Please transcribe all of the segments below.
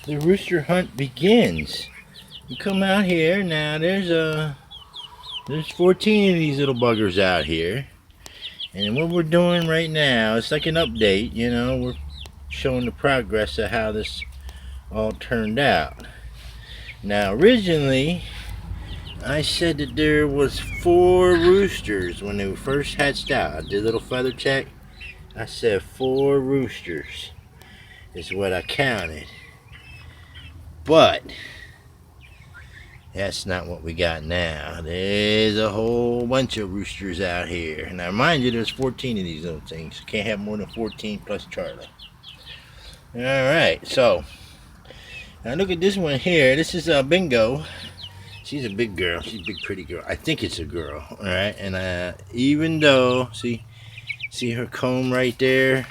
the rooster hunt begins. You come out here now. There's 14 of these little buggers out here, and what we're doing right now, it's like an update. We're showing the progress of how this all turned out. Now, originally, I said that there was 4 roosters when they were first hatched out. I did a little feather check. I said 4 roosters is what I counted. But that's not what we got now. There's a whole bunch of roosters out here. Now, mind you, there's 14 of these little things. Can't have more than 14 plus Charlie. Alright, so now look at this one here. This is Bingo. She's a big girl. She's a big, pretty girl. I think it's a girl. Alright, and even though, see her comb right there?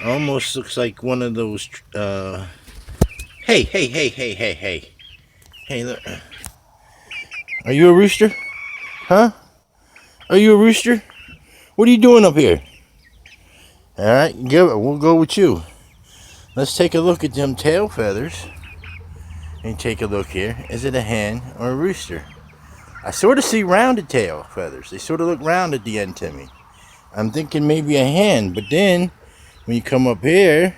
Almost looks like one of those, Hey, look. Are you a rooster? Huh? Are you a rooster? What are you doing up here? Alright, we'll go with you. Let's take a look at them tail feathers. And take a look here. Is it a hen or a rooster? I sort of see rounded tail feathers. They sort of look round at the end to me. I'm thinking maybe a hen, but then when you come up here,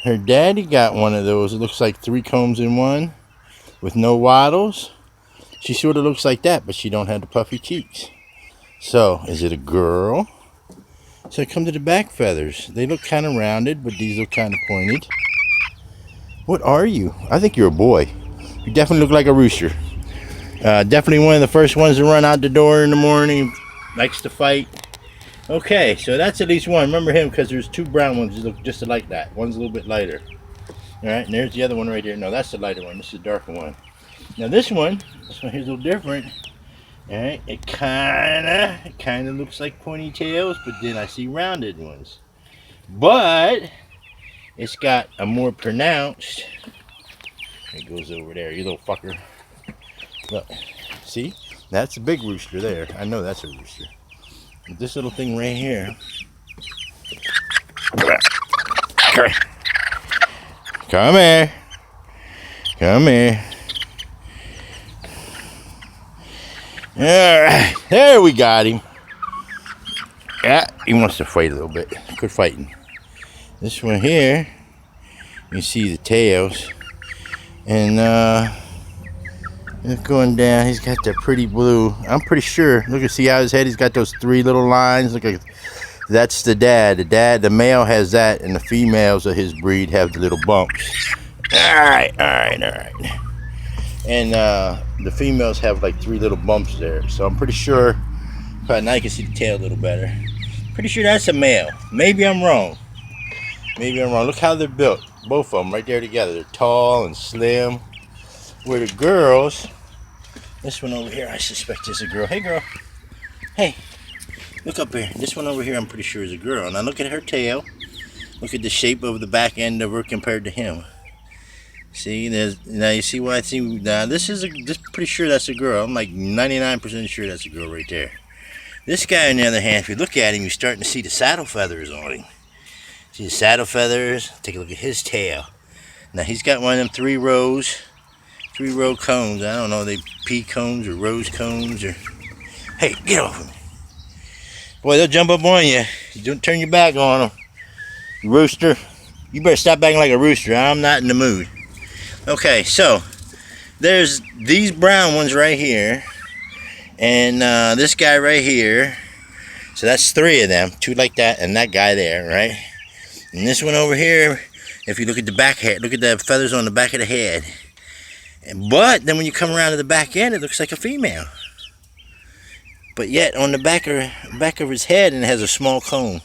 her daddy got one of those. It looks like 3 combs in one with no wattles. She sort of looks like that, but she don't have the puffy cheeks. So, is it a girl? So come to the back feathers. They look kind of rounded, but these look kind of pointed. What are you? I think you're a boy. You definitely look like a rooster. Definitely one of the first ones to run out the door in the morning. Likes to fight. Okay, so that's at least one. Remember him because there's 2 brown ones that look just like that. One's a little bit lighter. Alright, and there's the other one right there. No, that's the lighter one. This is the darker one. Now this one here's a little different. Alright, it kinda looks like ponytails, but then I see rounded ones. But it's got a more pronounced. It goes over there, you little fucker. Look, see? That's a big rooster there. I know that's a rooster. But this little thing right here. Come here. Come here. Alright, there we got him. Yeah, he wants to fight a little bit. Quit fighting. This one here, you see the tails. And it's going down. He's got that pretty blue. I'm pretty sure. Look, see how his head, he's got those 3 little lines. Look, that's the dad. The male has that, and the females of his breed have the little bumps. Alright. And the females have like 3 little bumps there. So I'm pretty sure, now you can see the tail a little better. Pretty sure that's a male. Maybe I'm wrong. Look how they're built. Both of them right there together. They're tall and slim. Where the girls, this one over here, I suspect is a girl. Hey, girl. Hey, look up here. This one over here, I'm pretty sure is a girl. Now look at her tail. Look at the shape of the back end of her compared to him. See, now you see what I see. Now this pretty sure that's a girl. I'm like 99% sure that's a girl right there. This guy, on the other hand, if you look at him, you're starting to see the saddle feathers on him. See the saddle feathers? Take a look at his tail. Now he's got one of them 3-row combs. I don't know, they pea combs or rose combs or. Hey, get off of me. Boy, they'll jump up on you. Don't turn your back on them. Rooster. You better stop acting like a rooster. I'm not in the mood. Okay, so there's these brown ones right here. And this guy right here. So that's 3 of them. 2 like that and that guy there, right? And this one over here, if you look at the back head, look at the feathers on the back of the head. But then when you come around to the back end, it looks like a female. But yet on the back of his head, and it has a small comb.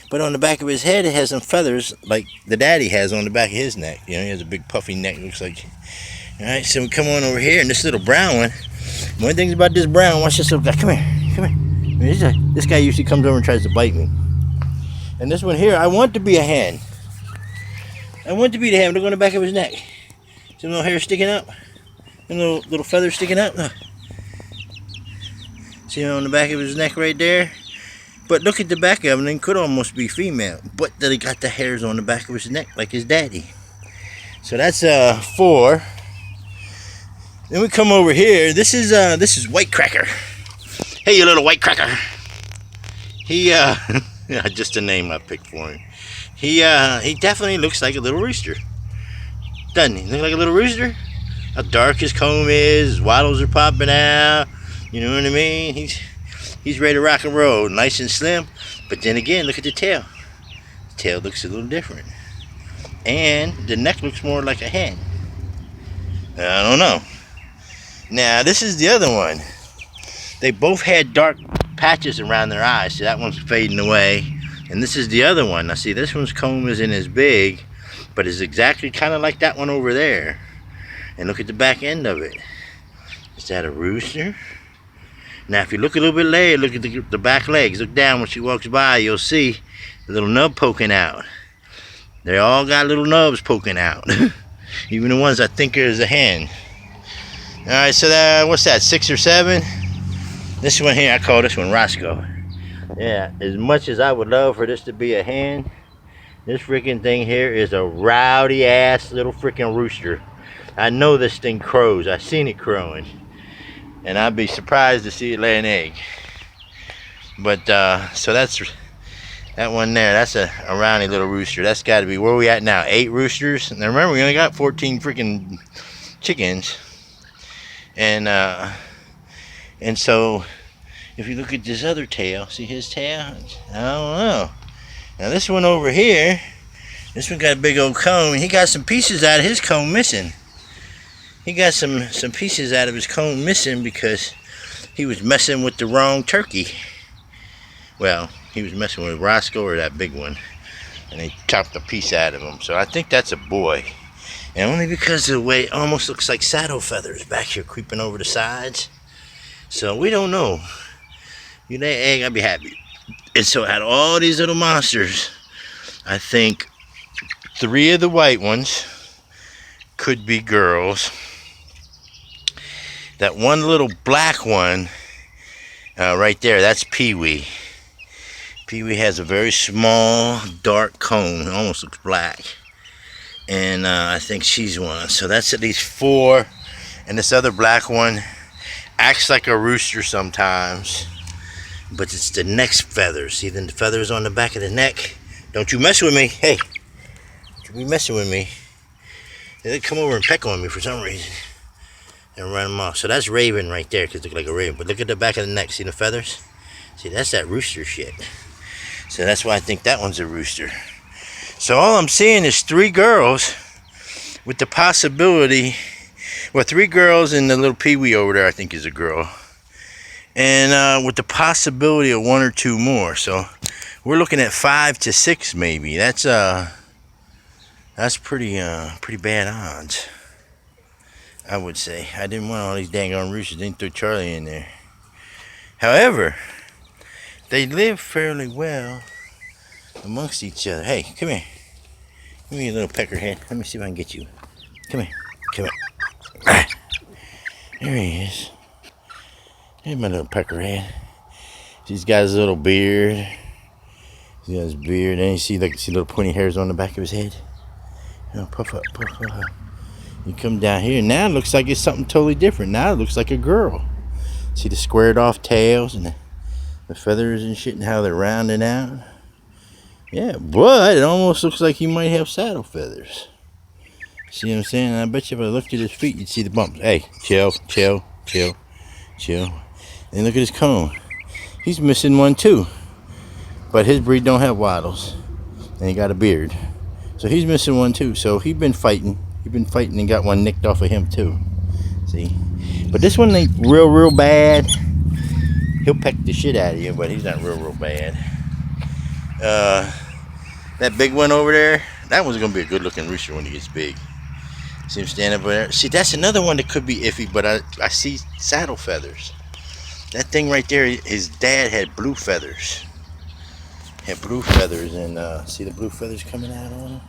But on the back of his head, it has some feathers like the daddy has on the back of his neck. You know, he has a big puffy neck, looks like. All right, so we come on over here, and this little brown one. One thing about this brown, watch this little guy. Come here. This guy usually comes over and tries to bite me. And this one here, I want to be a hen. I want to be the hen. Look on the back of his neck. Some little hair sticking up. Some little feathers sticking up. See on the back of his neck right there? But look at the back of him, it could almost be female. But then he got the hairs on the back of his neck like his daddy. So that's 4. Then we come over here. This is White Cracker. Hey, you little White Cracker. He just a name I picked for him. He definitely looks like a little rooster. Doesn't he? Look like a little rooster? How dark his comb is, his wattles are popping out. You know what I mean? He's ready to rock and roll, nice and slim. But then again, look at the tail. The tail looks a little different. And the neck looks more like a hen. I don't know. Now, this is the other one. They both had dark patches around their eyes. See, that one's fading away. And this is the other one. Now, see, this one's comb isn't as big, but it's exactly kind of like that one over there. And look at the back end of it. Is that a rooster? Now, if you look a little bit later, look at the back legs. Look down when she walks by, you'll see the little nub poking out. They all got little nubs poking out. Even the ones I think is a hen. Alright, so that, what's that, 6 or 7? This one here, I call this one Roscoe. Yeah, as much as I would love for this to be a hen, this freaking thing here is a rowdy ass little freaking rooster. I know this thing crows. I've seen it crowing. And I'd be surprised to see it lay an egg. But, so that's that one there. That's a rowdy little rooster. That's got to be, where are we at now? 8 roosters? Now remember, we only got 14 freaking chickens. And so, if you look at this other tail, see his tail? I don't know. Now this one over here, this one got a big old comb. He got some pieces out of his comb missing. He got some pieces out of his comb missing because he was messing with the wrong turkey. Well, he was messing with Roscoe or that big one, and they chopped a piece out of him. So I think that's a boy. And only because of the way it almost looks like saddle feathers back here creeping over the sides. So we don't know. You lay an egg, I'd be happy. And so out of all these little monsters, I think 3 of the white ones could be girls. That one little black one right there, that's Pee-wee. Pee-wee has a very small, dark comb. It almost looks black. And I think she's one. So that's at least 4. And this other black one acts like a rooster sometimes. But it's the neck feathers. See the feathers on the back of the neck? Don't you mess with me. Hey. Don't you be messing with me. They come over and peck on me for some reason. And run them off. So that's Raven right there, because it looks like a raven. But look at the back of the neck. See the feathers? See, that's that rooster shit. So that's why I think that one's a rooster. So all I'm seeing is 3 girls with the possibility, well, 3 girls and the little Pee-wee over there I think is a girl. And with the possibility of 1 or 2 more. So we're looking at 5 to 6 maybe. That's pretty bad odds, I would say. I didn't want all these dang on roosters. Didn't throw Charlie in there. However, they live fairly well amongst each other. Hey, come here. Give me a little peckerhead. Let me see if I can get you. Come here. Come here. Ah, there he is. Here's my little peckerhead. He's got his little beard. He's got his beard. And you see little pointy hairs on the back of his head. You know, puff up, puff up. You come down here. Now it looks like it's something totally different. Now it looks like a girl. See the squared off tails and the feathers and shit and how they're rounding out. Yeah, but it almost looks like he might have saddle feathers. See what I'm saying? I bet you if I looked at his feet, you'd see the bumps. Hey, chill, chill, chill, chill. And look at his comb. He's missing one too. But his breed don't have wattles. And he got a beard. So he's missing one too. So he's been fighting. He's been fighting and got one nicked off of him too. See? But this one ain't real bad. He'll peck the shit out of you, but he's not real bad. That big one over there, that one's gonna be a good looking rooster when he gets big. See him standing over there? See, that's another one that could be iffy, but I see saddle feathers. That thing right there, his dad had blue feathers. Had blue feathers, and see the blue feathers coming out on him?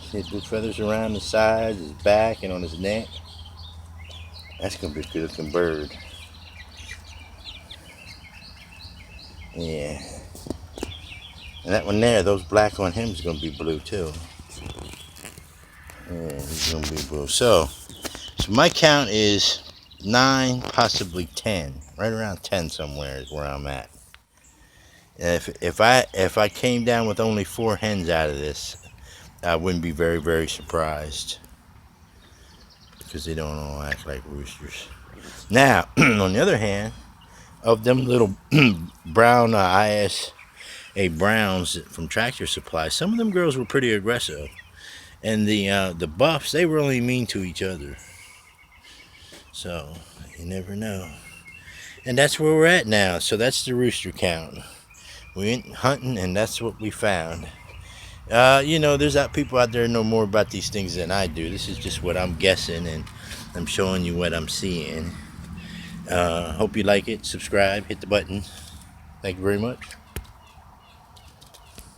See the blue feathers around the sides, his back, and on his neck? That's gonna be a good looking bird. Yeah. And that one there, those black on him is gonna be blue too. Yeah, he's gonna be blue. So my count is 9, possibly 10. Right around 10 somewhere is where I'm at. If I came down with only 4 hens out of this, I wouldn't be very, very surprised, because they don't all act like roosters. Now, on the other hand, of them little brown ISA Browns from Tractor Supply, some of them girls were pretty aggressive, and the buffs, they were only mean to each other. So you never know. And that's where we're at now. So that's the rooster count. We went hunting, and that's what we found. There's people out there who know more about these things than I do. This is just what I'm guessing, and I'm showing you what I'm seeing. Hope you like it. Subscribe, hit the button. Thank you very much.